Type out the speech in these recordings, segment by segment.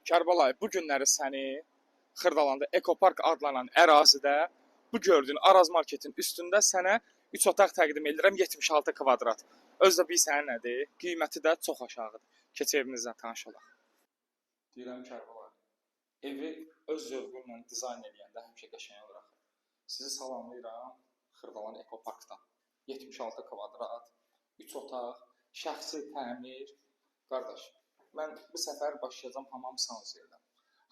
Kərbalay, bu günləri səni Xırdalanda Ekopark adlanan ərazidə bu gördüyün Araz Marketin üstündə sənə 3 otaq təqdim edirəm 76 kvadrat. Özdə bilirsən nədir? Qiyməti də çox aşağıdır. Keç evimizlə tanış olaq. Deyirəm Kərbalay, evi öz zövqünlə dizayn edəndə həmişə qəşəng olur axı. Sizi salamlayıram Xırdalan Ekoparkdan. 76 kvadrat, 3 otaq, şəxsi təmir. Qardaş, mən bu səfər başlayacağam Hamam Sanzerdən.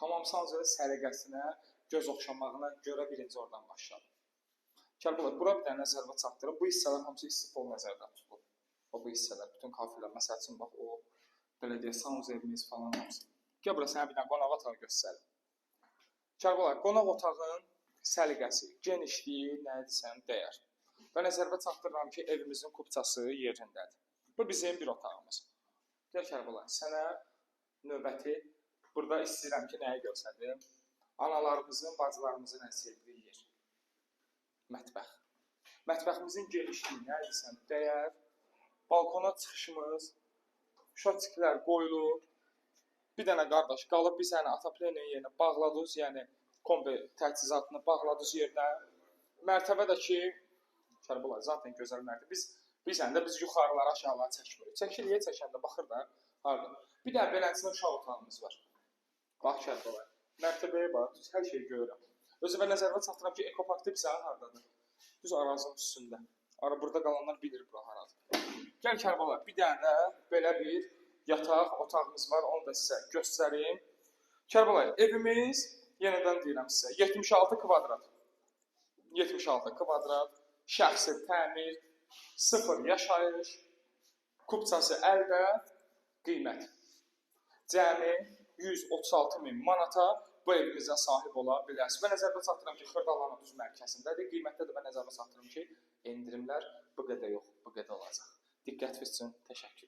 Hamam Sanzerin səliqəsinə, göz oxşamağına görə birinci oradan başladım. Kərbalay, bura bir dənə nəzərdə çatdırım. Bu hissələr hamısı istiqbal nəzərdə tutulub. Bu hissələr, bütün kafelər, məsəl üçün, bax o, belə deyək, Sanzerimiz falan hamısı. Gəl bura sənə bir dənə qonaq otağı göstərim. Kərbalay, qonaq otağın səliqəsi, genişliyi, nə edirsən, dəyər. Və nəzərdə çatdırıram ki, evimizin kupçası yerindədir. Bu bizim bir otağımız. Gəl Kərbalay, sənə növbəti burada istəyirəm ki, nəyi görsədim? Analarımızın, bacılarımızın ən sevdiyi yer. Mətbəx. Mətbəximizin genişliyi, nə edirsən, dəyər. Balkona çıxışımız, şotiklər qoyulub. Bir dənə qardaş qalıb, biz səni ataplenin yerinə bağladıq, yəni kombi təchizatını bağladıq yerinə. Mərtəbə də ki, Kərbalay, zaten gözəl mərtəbə. Bilirsən də biz yuxarılara, aşağılara çəkmirik. Çəkiliyə çəkəndə baxır da, harada. Bir dənə beləncə uşaq otağımız var. Bax Kərbalay, mərtəbəyə bax, hər şeyi görürəm. Özümə nəzərdə çatdıram ki, Ekoparkda bizə haradadır? Düz Arazın üstündə. Burada qalanlar bilir bura haradır. Gəl Kərbalay, bir dənə də belə bir yataq otağımız var, onu da sizə göstərim. Kərbalay, evimiz, yenidən deyirəm sizə, 76 kvadrat. 76 kvadrat, şəxsi təmir, 0 yaşayış, kupçası əldə, qiymət. Cəmi 136.000 manata bu evimizə sahib ola bilərsiniz. Və nəzərdə çatdırıram ki, Xırdalanın düz mərkəzindədir. Qiymətdə də və nəzərdə çatdırıram ki, endirimlər bu qədər yox, bu qədər olacaq. Diqqətiniz üçün təşəkkür.